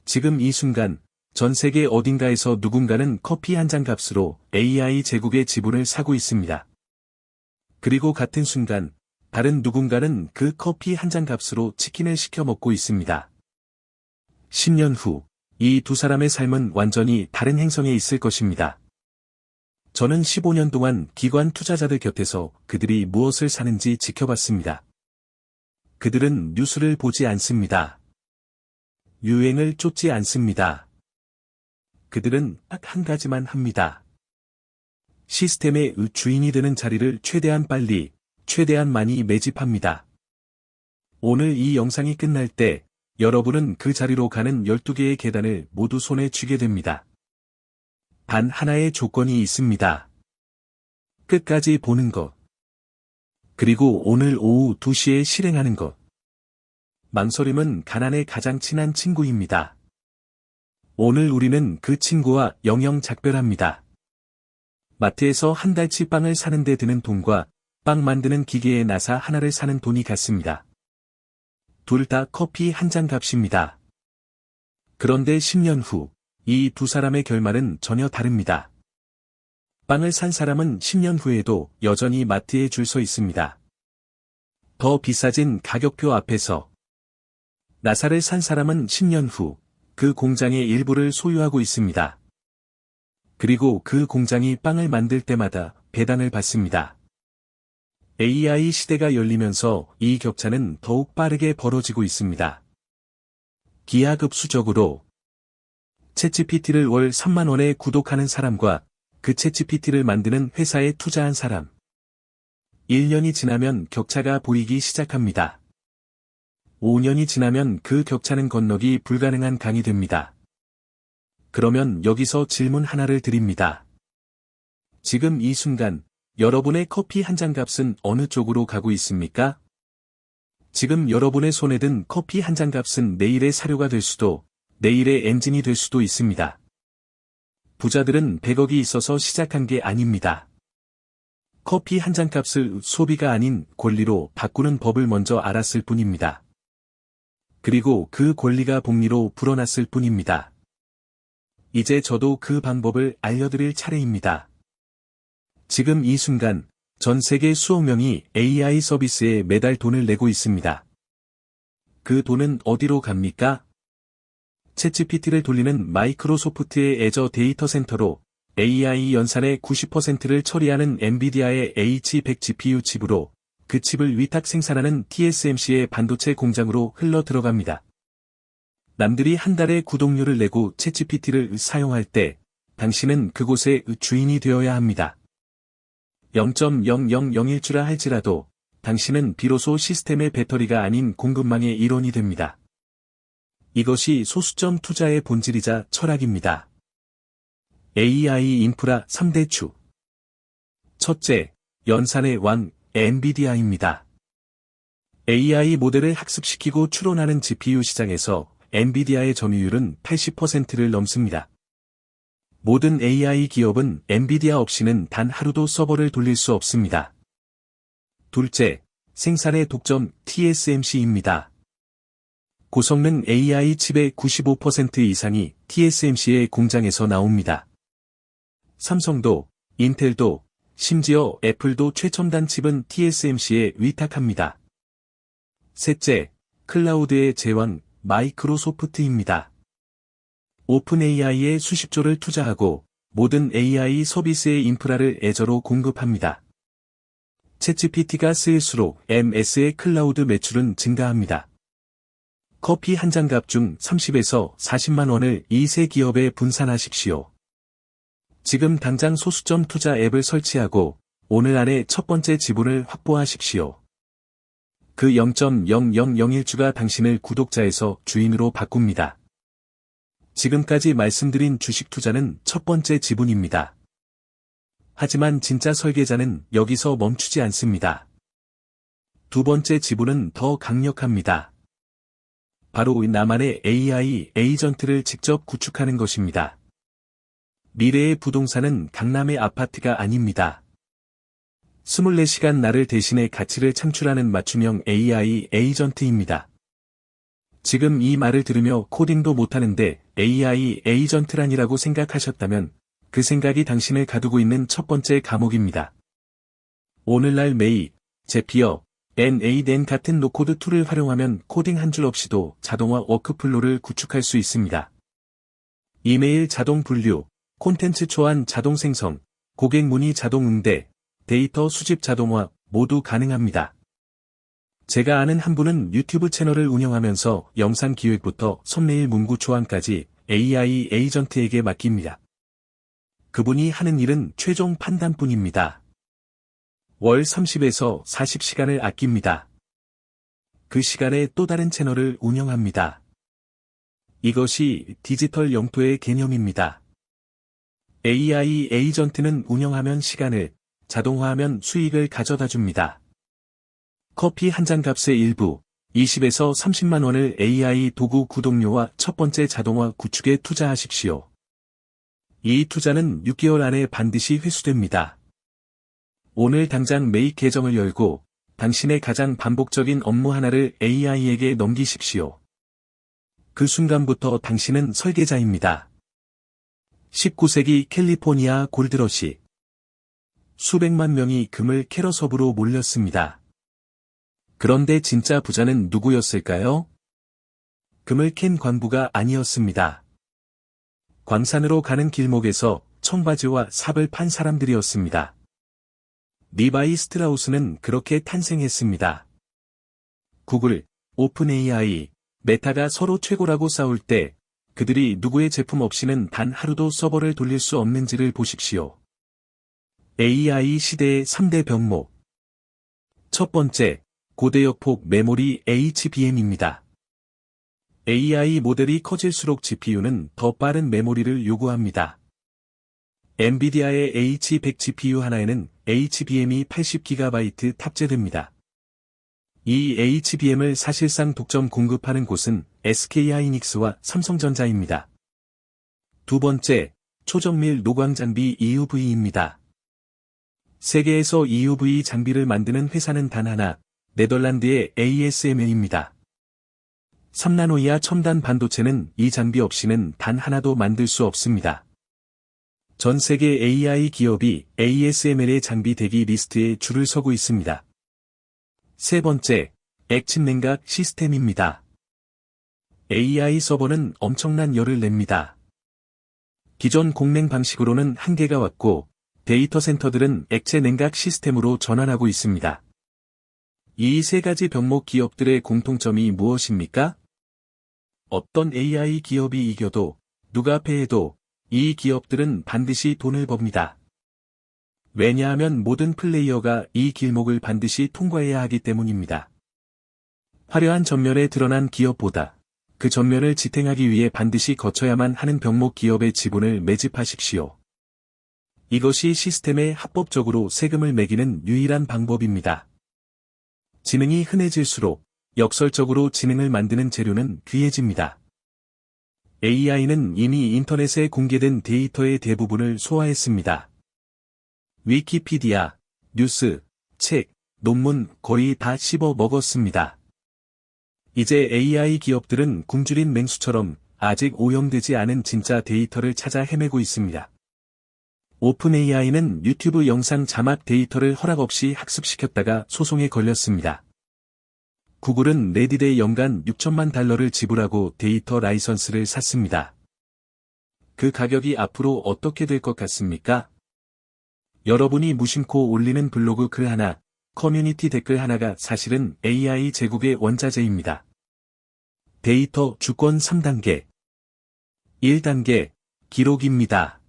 지금 이 순간 전 세계 어딘가에서 누군가는 커피 한 잔 값으로 AI 제국의 지분을 사고 있습니다. 그리고 같은 순간 다른 누군가는 그 커피 한 잔 값으로 치킨을 시켜 먹고 있습니다. 10년 후, 이 두 사람의 삶은 완전히 다른 행성에 있을 것입니다. 저는 15년 동안 기관 투자자들 곁에서 그들이 무엇을 사는지 지켜봤습니다. 그들은 뉴스를 보지 않습니다. 유행을 쫓지 않습니다. 그들은 딱 한 가지만 합니다. 시스템의 주인이 되는 자리를 최대한 빨리, 최대한 많이 매집합니다. 오늘 이 영상이 끝날 때 여러분은 그 자리로 가는 12개의 계단을 모두 손에 쥐게 됩니다. 단 하나의 조건이 있습니다. 끝까지 보는 것. 그리고 오늘 오후 2시에 실행하는 것. 망설임은 가난의 가장 친한 친구입니다. 오늘 우리는 그 친구와 영영 작별합니다. 마트에서 한 달치 빵을 사는데 드는 돈과 빵 만드는 기계의 나사 하나를 사는 돈이 같습니다. 둘 다 커피 한 잔 값입니다. 그런데 10년 후, 이 두 사람의 결말은 전혀 다릅니다. 빵을 산 사람은 10년 후에도 여전히 마트에 줄 서 있습니다. 더 비싸진 가격표 앞에서. 나사를 산 사람은 10년 후, 그 공장의 일부를 소유하고 있습니다. 그리고 그 공장이 빵을 만들 때마다 배당을 받습니다. AI 시대가 열리면서 이 격차는 더욱 빠르게 벌어지고 있습니다. 기하급수적으로 챗GPT를 월 3만 원에 구독하는 사람과 그 챗GPT를 만드는 회사에 투자한 사람. 1년이 지나면 격차가 보이기 시작합니다. 5년이 지나면 그 격차는 건너기 불가능한 강이 됩니다. 그러면 여기서 질문 하나를 드립니다. 지금 이 순간 여러분의 커피 한 잔 값은 어느 쪽으로 가고 있습니까? 지금 여러분의 손에 든 커피 한 잔 값은 내일의 사료가 될 수도, 내일의 엔진이 될 수도 있습니다. 부자들은 100억이 있어서 시작한 게 아닙니다. 커피 한 잔 값을 소비가 아닌 권리로 바꾸는 법을 먼저 알았을 뿐입니다. 그리고 그 권리가 복리로 불어났을 뿐입니다. 이제 저도 그 방법을 알려드릴 차례입니다. 지금 이 순간 전 세계 수억 명이 AI 서비스에 매달 돈을 내고 있습니다. 그 돈은 어디로 갑니까? 챗GPT를 돌리는 마이크로소프트의 애저 데이터 센터로 AI 연산의 90%를 처리하는 엔비디아의 H100 GPU 칩으로 그 칩을 위탁 생산하는 TSMC의 반도체 공장으로 흘러 들어갑니다. 남들이 한 달에 구독료를 내고 챗GPT를 사용할 때 당신은 그곳의 주인이 되어야 합니다. 0.0001주라 할지라도 당신은 비로소 시스템의 배터리가 아닌 공급망의 일원이 됩니다. 이것이 소수점 투자의 본질이자 철학입니다. AI 인프라 3대 축. 첫째, 연산의 왕, 엔비디아입니다. AI 모델을 학습시키고 추론하는 GPU 시장에서 엔비디아의 점유율은 80%를 넘습니다. 모든 AI 기업은 엔비디아 없이는 단 하루도 서버를 돌릴 수 없습니다. 둘째, 생산의 독점 TSMC입니다. 고성능 AI 칩의 95% 이상이 TSMC의 공장에서 나옵니다. 삼성도, 인텔도, 심지어 애플도 최첨단 칩은 TSMC에 위탁합니다. 셋째, 클라우드의 제왕, 마이크로소프트입니다. 오픈AI에 수십조를 투자하고 모든 AI 서비스의 인프라를 애저로 공급합니다. 챗GPT가 쓰일수록 MS의 클라우드 매출은 증가합니다. 커피 한 잔 값 중 30에서 40만 원을 이 세 기업에 분산하십시오. 지금 당장 소수점 투자 앱을 설치하고 오늘 안에 첫 번째 지분을 확보하십시오. 그 0.0001주가 당신을 구독자에서 주인으로 바꿉니다. 지금까지 말씀드린 주식 투자는 첫 번째 지분입니다. 하지만 진짜 설계자는 여기서 멈추지 않습니다. 두 번째 지분은 더 강력합니다. 바로 나만의 AI 에이전트를 직접 구축하는 것입니다. 미래의 부동산은 강남의 아파트가 아닙니다. 24시간 나를 대신해 가치를 창출하는 맞춤형 AI 에이전트입니다. 지금 이 말을 들으며 코딩도 못하는데 AI 에이전트란이라고 생각하셨다면 그 생각이 당신을 가두고 있는 첫 번째 감옥입니다. 오늘날 메이, 제피어, N8N 같은 노코드 툴을 활용하면 코딩 한 줄 없이도 자동화 워크플로를 구축할 수 있습니다. 이메일 자동 분류, 콘텐츠 초안 자동 생성, 고객 문의 자동 응대, 데이터 수집 자동화 모두 가능합니다. 제가 아는 한 분은 유튜브 채널을 운영하면서 영상 기획부터 썸네일 문구 초안까지 AI 에이전트에게 맡깁니다. 그분이 하는 일은 최종 판단뿐입니다. 월 30에서 40시간을 아낍니다. 그 시간에 또 다른 채널을 운영합니다. 이것이 디지털 영토의 개념입니다. AI 에이전트는 운영하면 시간을, 자동화하면 수익을 가져다 줍니다. 커피 한 잔 값의 일부, 20에서 30만 원을 AI 도구 구독료와 첫 번째 자동화 구축에 투자하십시오. 이 투자는 6개월 안에 반드시 회수됩니다. 오늘 당장 메이 계정을 열고 당신의 가장 반복적인 업무 하나를 AI에게 넘기십시오. 그 순간부터 당신은 설계자입니다. 19세기 캘리포니아 골드러시. 수백만 명이 금을 캐러섭으로 몰렸습니다. 그런데 진짜 부자는 누구였을까요? 금을 캔 광부가 아니었습니다. 광산으로 가는 길목에서 청바지와 삽을 판 사람들이었습니다. 리바이 스트라우스는 그렇게 탄생했습니다. 구글, 오픈 AI, 메타가 서로 최고라고 싸울 때 그들이 누구의 제품 없이는 단 하루도 서버를 돌릴 수 없는지를 보십시오. AI 시대의 3대 병목. 첫 번째, 고대역폭 메모리 HBM입니다. AI 모델이 커질수록 GPU는 더 빠른 메모리를 요구합니다. 엔비디아의 H100 GPU 하나에는 HBM이 80GB 탑재됩니다. 이 HBM을 사실상 독점 공급하는 곳은 SK하이닉스와 삼성전자입니다. 두 번째, 초정밀 노광 장비 EUV입니다. 세계에서 EUV 장비를 만드는 회사는 단 하나, 네덜란드의 ASML입니다. 3나노 이하 첨단 반도체는 이 장비 없이는 단 하나도 만들 수 없습니다. 전 세계 AI 기업이 ASML의 장비 대기 리스트에 줄을 서고 있습니다. 세 번째, 액침 냉각 시스템입니다. AI 서버는 엄청난 열을 냅니다. 기존 공냉 방식으로는 한계가 왔고, 데이터 센터들은 액체 냉각 시스템으로 전환하고 있습니다. 이 세 가지 병목 기업들의 공통점이 무엇입니까? 어떤 AI 기업이 이겨도, 누가 패해도, 이 기업들은 반드시 돈을 법니다. 왜냐하면 모든 플레이어가 이 길목을 반드시 통과해야 하기 때문입니다. 화려한 전면에 드러난 기업보다 그 전면을 지탱하기 위해 반드시 거쳐야만 하는 병목 기업의 지분을 매집하십시오. 이것이 시스템에 합법적으로 세금을 매기는 유일한 방법입니다. 지능이 흔해질수록 역설적으로 지능을 만드는 재료는 귀해집니다. AI는 이미 인터넷에 공개된 데이터의 대부분을 소화했습니다. 위키피디아, 뉴스, 책, 논문 거의 다 씹어 먹었습니다. 이제 AI 기업들은 굶주린 맹수처럼 아직 오염되지 않은 진짜 데이터를 찾아 헤매고 있습니다. 오픈 AI는 유튜브 영상 자막 데이터를 허락 없이 학습시켰다가 소송에 걸렸습니다. 구글은 레딧에 연간 6천만 달러를 지불하고 데이터 라이선스를 샀습니다. 그 가격이 앞으로 어떻게 될 것 같습니까? 여러분이 무심코 올리는 블로그 글 하나, 커뮤니티 댓글 하나가 사실은 AI 제국의 원자재입니다. 데이터 주권 3단계. 1단계, 기록입니다.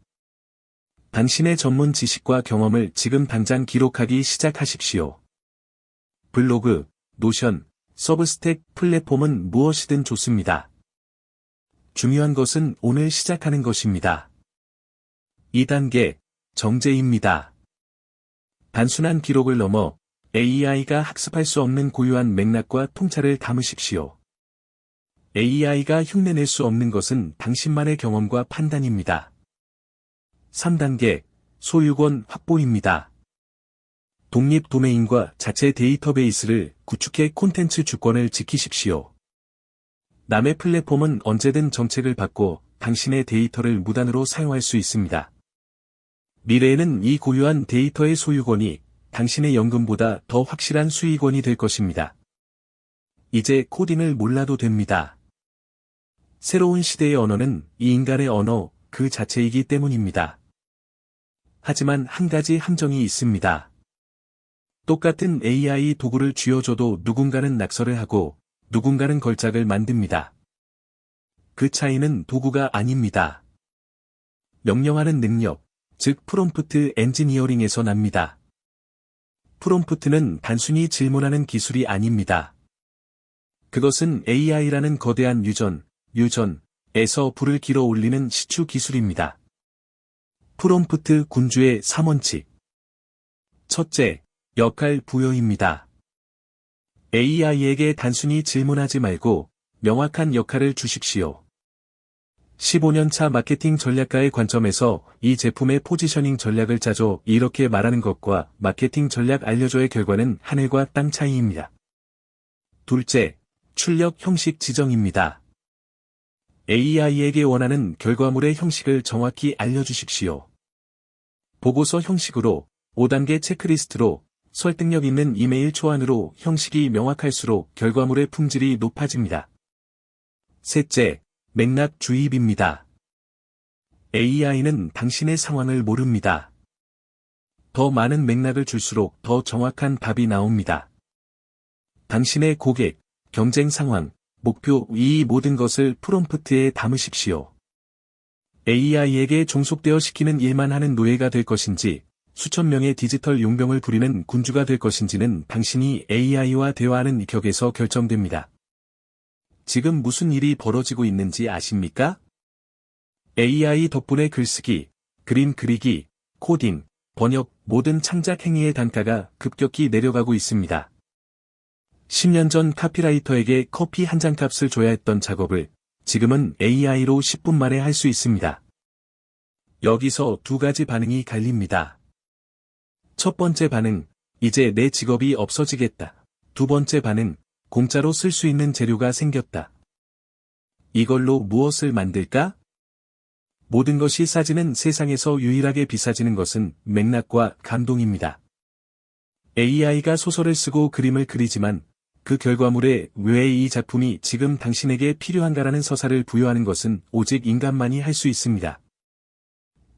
당신의 전문 지식과 경험을 지금 당장 기록하기 시작하십시오. 블로그, 노션, 서브스택 플랫폼은 무엇이든 좋습니다. 중요한 것은 오늘 시작하는 것입니다. 2단계, 정제입니다. 단순한 기록을 넘어 AI가 학습할 수 없는 고유한 맥락과 통찰을 담으십시오. AI가 흉내낼 수 없는 것은 당신만의 경험과 판단입니다. 3단계, 소유권 확보입니다. 독립 도메인과 자체 데이터베이스를 구축해 콘텐츠 주권을 지키십시오. 남의 플랫폼은 언제든 정책을 받고 당신의 데이터를 무단으로 사용할 수 있습니다. 미래에는 이 고유한 데이터의 소유권이 당신의 연금보다 더 확실한 수익원이 될 것입니다. 이제 코딩을 몰라도 됩니다. 새로운 시대의 언어는 이 인간의 언어 그 자체이기 때문입니다. 하지만 한 가지 함정이 있습니다. 똑같은 AI 도구를 쥐어줘도 누군가는 낙서를 하고 누군가는 걸작을 만듭니다. 그 차이는 도구가 아닙니다. 명령하는 능력, 즉 프롬프트 엔지니어링에서 납니다. 프롬프트는 단순히 질문하는 기술이 아닙니다. 그것은 AI라는 거대한 유전에서 불을 길어 올리는 시추 기술입니다. 프롬프트 군주의 3원칙. 첫째, 역할 부여입니다. AI에게 단순히 질문하지 말고 명확한 역할을 주십시오. 15년차 마케팅 전략가의 관점에서 이 제품의 포지셔닝 전략을 짜줘 이렇게 말하는 것과 마케팅 전략 알려줘의 결과는 하늘과 땅 차이입니다. 둘째, 출력 형식 지정입니다. AI에게 원하는 결과물의 형식을 정확히 알려주십시오. 보고서 형식으로, 5단계 체크리스트로, 설득력 있는 이메일 초안으로 형식이 명확할수록 결과물의 품질이 높아집니다. 셋째, 맥락 주입입니다. AI는 당신의 상황을 모릅니다. 더 많은 맥락을 줄수록 더 정확한 답이 나옵니다. 당신의 고객, 경쟁 상황, 목표 이 모든 것을 프롬프트에 담으십시오. AI에게 종속되어 시키는 일만 하는 노예가 될 것인지, 수천 명의 디지털 용병을 부리는 군주가 될 것인지는 당신이 AI와 대화하는 격에서 결정됩니다. 지금 무슨 일이 벌어지고 있는지 아십니까? AI 덕분에 글쓰기, 그림 그리기, 코딩, 번역, 모든 창작 행위의 단가가 급격히 내려가고 있습니다. 10년 전 카피라이터에게 커피 한 잔 값을 줘야 했던 작업을 지금은 AI로 10분 만에 할 수 있습니다. 여기서 두 가지 반응이 갈립니다. 첫 번째 반응, 이제 내 직업이 없어지겠다. 두 번째 반응, 공짜로 쓸 수 있는 재료가 생겼다. 이걸로 무엇을 만들까? 모든 것이 싸지는 세상에서 유일하게 비싸지는 것은 맥락과 감동입니다. AI가 소설을 쓰고 그림을 그리지만 그 결과물에 왜 이 작품이 지금 당신에게 필요한가라는 서사를 부여하는 것은 오직 인간만이 할 수 있습니다.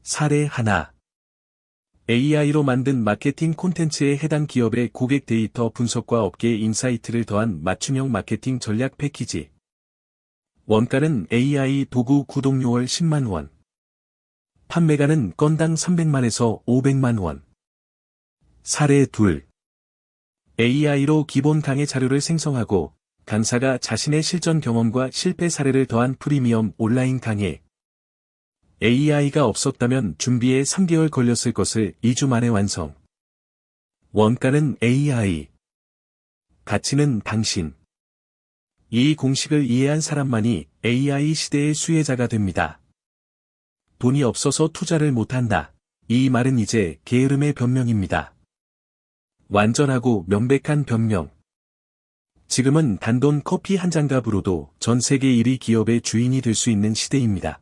사례 하나. AI로 만든 마케팅 콘텐츠에 해당 기업의 고객 데이터 분석과 업계 인사이트를 더한 맞춤형 마케팅 전략 패키지. 원가는 AI 도구 구독료월 10만 원. 판매가는 건당 300만에서 500만 원. 사례 둘. AI로 기본 강의 자료를 생성하고 강사가 자신의 실전 경험과 실패 사례를 더한 프리미엄 온라인 강의. AI가 없었다면 준비에 3개월 걸렸을 것을 2주 만에 완성. 원가는 AI. 가치는 당신. 이 공식을 이해한 사람만이 AI 시대의 수혜자가 됩니다. 돈이 없어서 투자를 못한다. 이 말은 이제 게으름의 변명입니다. 완전하고 명백한 변명. 지금은 단돈 커피 한 잔 값으로도 전 세계 1위 기업의 주인이 될 수 있는 시대입니다.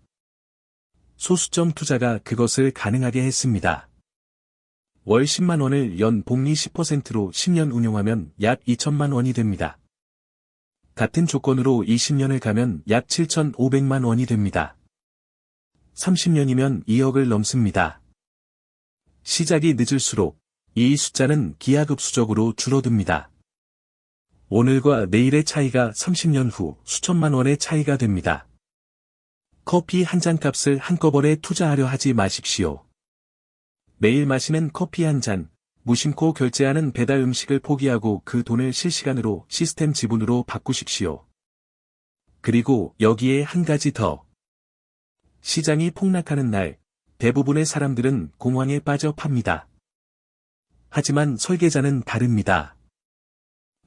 소수점 투자가 그것을 가능하게 했습니다. 월 10만 원을 연 복리 10%로 10년 운용하면 약 2천만 원이 됩니다. 같은 조건으로 20년을 가면 약 7,500만 원이 됩니다. 30년이면 2억을 넘습니다. 시작이 늦을수록 이 숫자는 기하급수적으로 줄어듭니다. 오늘과 내일의 차이가 30년 후 수천만 원의 차이가 됩니다. 커피 한 잔 값을 한꺼번에 투자하려 하지 마십시오. 매일 마시는 커피 한 잔, 무심코 결제하는 배달 음식을 포기하고 그 돈을 실시간으로 시스템 지분으로 바꾸십시오. 그리고 여기에 한 가지 더. 시장이 폭락하는 날, 대부분의 사람들은 공황에 빠져 팝니다. 하지만 설계자는 다릅니다.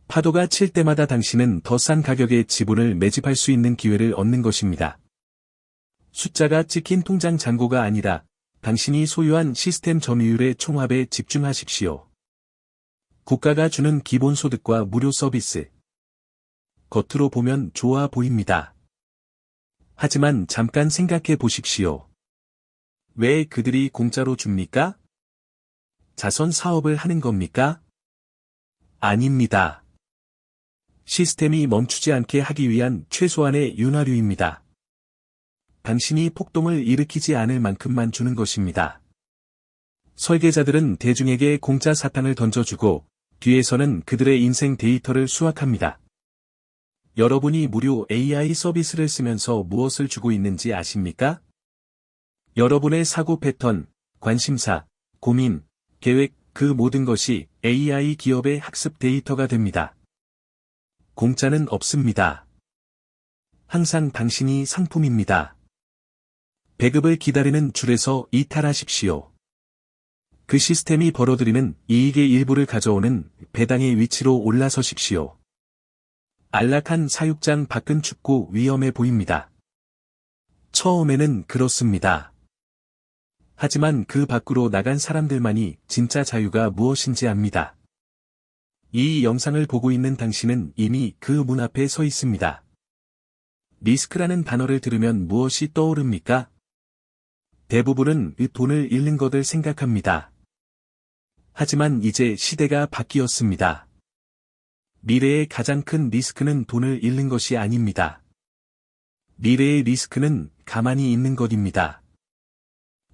파도가 칠 때마다 당신은 더 싼 가격의 지분을 매집할 수 있는 기회를 얻는 것입니다. 숫자가 찍힌 통장 잔고가 아니라 당신이 소유한 시스템 점유율의 총합에 집중하십시오. 국가가 주는 기본소득과 무료 서비스. 겉으로 보면 좋아 보입니다. 하지만 잠깐 생각해 보십시오. 왜 그들이 공짜로 줍니까? 자선 사업을 하는 겁니까? 아닙니다. 시스템이 멈추지 않게 하기 위한 최소한의 윤활유입니다. 당신이 폭동을 일으키지 않을 만큼만 주는 것입니다. 설계자들은 대중에게 공짜 사탕을 던져주고 뒤에서는 그들의 인생 데이터를 수확합니다. 여러분이 무료 AI 서비스를 쓰면서 무엇을 주고 있는지 아십니까? 여러분의 사고 패턴, 관심사, 고민, 계획, 그 모든 것이 AI 기업의 학습 데이터가 됩니다. 공짜는 없습니다. 항상 당신이 상품입니다. 배급을 기다리는 줄에서 이탈하십시오. 그 시스템이 벌어들이는 이익의 일부를 가져오는 배당의 위치로 올라서십시오. 안락한 사육장 밖은 춥고 위험해 보입니다. 처음에는 그렇습니다. 하지만 그 밖으로 나간 사람들만이 진짜 자유가 무엇인지 압니다. 이 영상을 보고 있는 당신은 이미 그 문 앞에 서 있습니다. 리스크라는 단어를 들으면 무엇이 떠오릅니까? 대부분은 돈을 잃는 것을 생각합니다. 하지만 이제 시대가 바뀌었습니다. 미래의 가장 큰 리스크는 돈을 잃는 것이 아닙니다. 미래의 리스크는 가만히 있는 것입니다.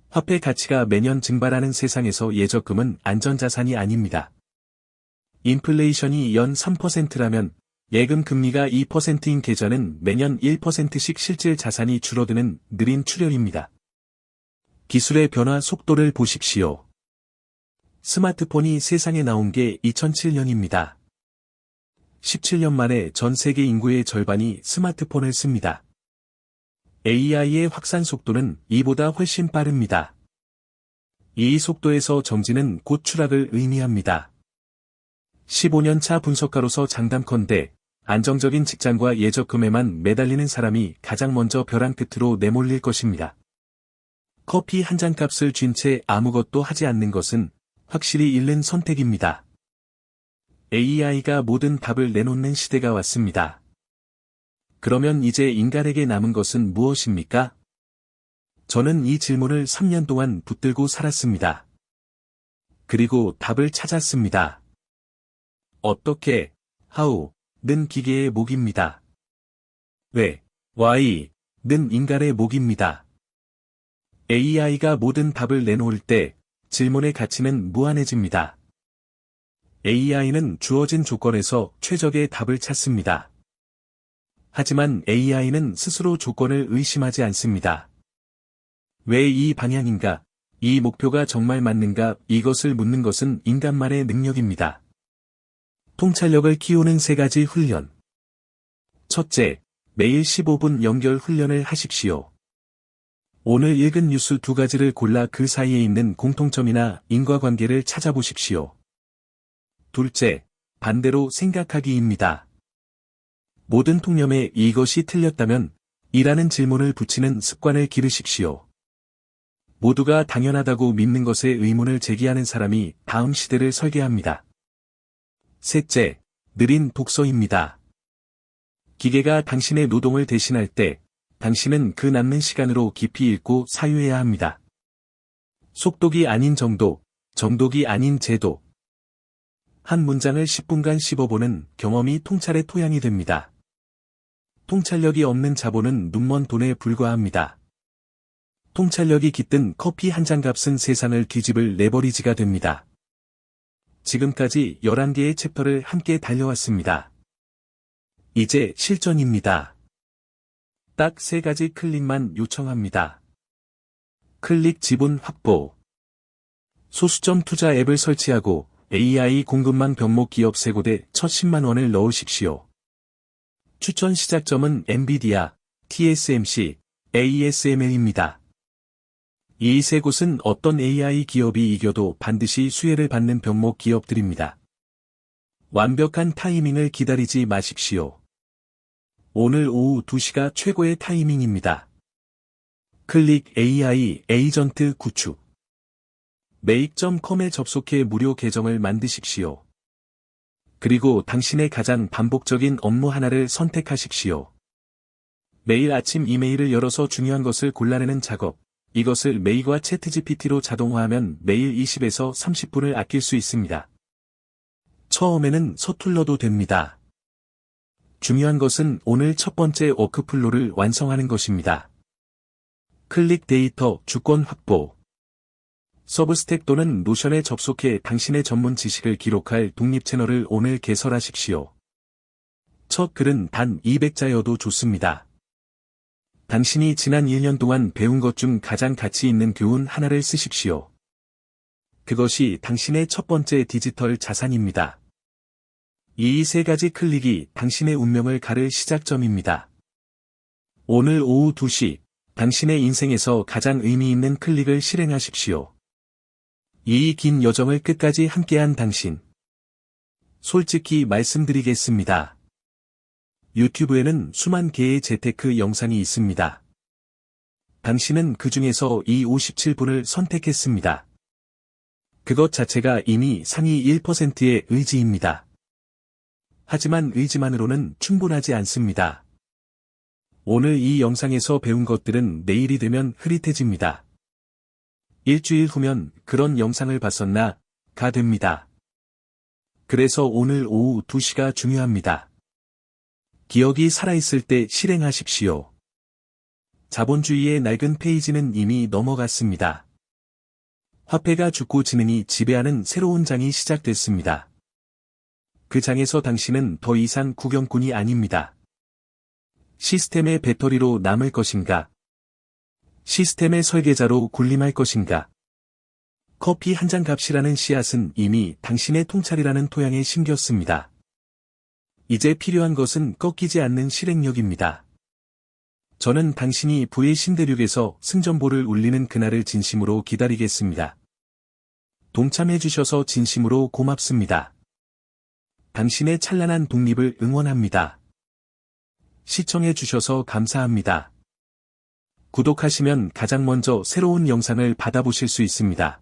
화폐 가치가 매년 증발하는 세상에서 예적금은 안전자산이 아닙니다. 인플레이션이 연 3%라면 예금 금리가 2%인 계좌는 매년 1%씩 실질 자산이 줄어드는 느린 출혈입니다. 기술의 변화 속도를 보십시오. 스마트폰이 세상에 나온 게 2007년입니다. 17년 만에 전 세계 인구의 절반이 스마트폰을 씁니다. AI의 확산 속도는 이보다 훨씬 빠릅니다. 이 속도에서 정지는 곧 추락을 의미합니다. 15년 차 분석가로서 장담컨대 안정적인 직장과 예적금에만 매달리는 사람이 가장 먼저 벼랑 끝으로 내몰릴 것입니다. 커피 한 잔 값을 쥔 채 아무것도 하지 않는 것은 확실히 잃는 선택입니다. AI가 모든 답을 내놓는 시대가 왔습니다. 그러면 이제 인간에게 남은 것은 무엇입니까? 저는 이 질문을 3년 동안 붙들고 살았습니다. 그리고 답을 찾았습니다. 어떻게, how는 기계의 목입니다. 왜, why는 인간의 목입니다. AI가 모든 답을 내놓을 때 질문의 가치는 무한해집니다. AI는 주어진 조건에서 최적의 답을 찾습니다. 하지만 AI는 스스로 조건을 의심하지 않습니다. 왜 이 방향인가? 이 목표가 정말 맞는가? 이것을 묻는 것은 인간만의 능력입니다. 통찰력을 키우는 3가지 훈련. 첫째, 매일 15분 연결 훈련을 하십시오. 오늘 읽은 뉴스 2가지를 골라 그 사이에 있는 공통점이나 인과관계를 찾아보십시오. 둘째, 반대로 생각하기입니다. 모든 통념에 이것이 틀렸다면 이라는 질문을 붙이는 습관을 기르십시오. 모두가 당연하다고 믿는 것에 의문을 제기하는 사람이 다음 시대를 설계합니다. 셋째, 느린 독서입니다. 기계가 당신의 노동을 대신할 때 당신은 그 남는 시간으로 깊이 읽고 사유해야 합니다. 속독이 아닌 정독, 정독이 아닌 제독. 한 문장을 10분간 씹어보는 경험이 통찰의 토양이 됩니다. 통찰력이 없는 자본은 눈먼 돈에 불과합니다. 통찰력이 깃든 커피 한 잔 값은 세상을 뒤집을 레버리지가 됩니다. 지금까지 11개의 챕터를 함께 달려왔습니다. 이제 실전입니다. 딱 3가지 클릭만 요청합니다. 클릭 지분 확보. 소수점 투자 앱을 설치하고 AI 공급망 병목 기업 3곳에 첫 10만 원을 넣으십시오. 추천 시작점은 엔비디아, TSMC, ASML입니다. 이 3곳은 어떤 AI 기업이 이겨도 반드시 수혜를 받는 병목 기업들입니다. 완벽한 타이밍을 기다리지 마십시오. 오늘 오후 2시가 최고의 타이밍입니다. 클릭 AI 에이전트 구축. make.com에 접속해 무료 계정을 만드십시오. 그리고 당신의 가장 반복적인 업무 하나를 선택하십시오. 매일 아침 이메일을 열어서 중요한 것을 골라내는 작업. 이것을 메일과 챗GPT로 자동화하면 매일 20에서 30분을 아낄 수 있습니다. 처음에는 서툴러도 됩니다. 중요한 것은 오늘 첫 번째 워크플로를 완성하는 것입니다. 클릭 데이터 주권 확보. 서브스택 또는 노션에 접속해 당신의 전문 지식을 기록할 독립 채널을 오늘 개설하십시오. 첫 글은 단 200자여도 좋습니다. 당신이 지난 1년 동안 배운 것 중 가장 가치 있는 교훈 하나를 쓰십시오. 그것이 당신의 첫 번째 디지털 자산입니다. 이 세 가지 클릭이 당신의 운명을 가를 시작점입니다. 오늘 오후 2시, 당신의 인생에서 가장 의미 있는 클릭을 실행하십시오. 이 긴 여정을 끝까지 함께한 당신. 솔직히 말씀드리겠습니다. 유튜브에는 수만 개의 재테크 영상이 있습니다. 당신은 그 중에서 이 57분을 선택했습니다. 그것 자체가 이미 상위 1%의 의지입니다. 하지만 의지만으로는 충분하지 않습니다. 오늘 이 영상에서 배운 것들은 내일이 되면 흐릿해집니다. 일주일 후면 그런 영상을 봤었나? 가 됩니다. 그래서 오늘 오후 2시가 중요합니다. 기억이 살아있을 때 실행하십시오. 자본주의의 낡은 페이지는 이미 넘어갔습니다. 화폐가 죽고 지능이 지배하는 새로운 장이 시작됐습니다. 그 장에서 당신은 더 이상 구경꾼이 아닙니다. 시스템의 배터리로 남을 것인가? 시스템의 설계자로 군림할 것인가? 커피 한 잔 값이라는 씨앗은 이미 당신의 통찰이라는 토양에 심겼습니다. 이제 필요한 것은 꺾이지 않는 실행력입니다. 저는 당신이 부의 신대륙에서 승전보를 울리는 그날을 진심으로 기다리겠습니다. 동참해 주셔서 진심으로 고맙습니다. 당신의 찬란한 독립을 응원합니다. 시청해 주셔서 감사합니다. 구독하시면 가장 먼저 새로운 영상을 받아보실 수 있습니다.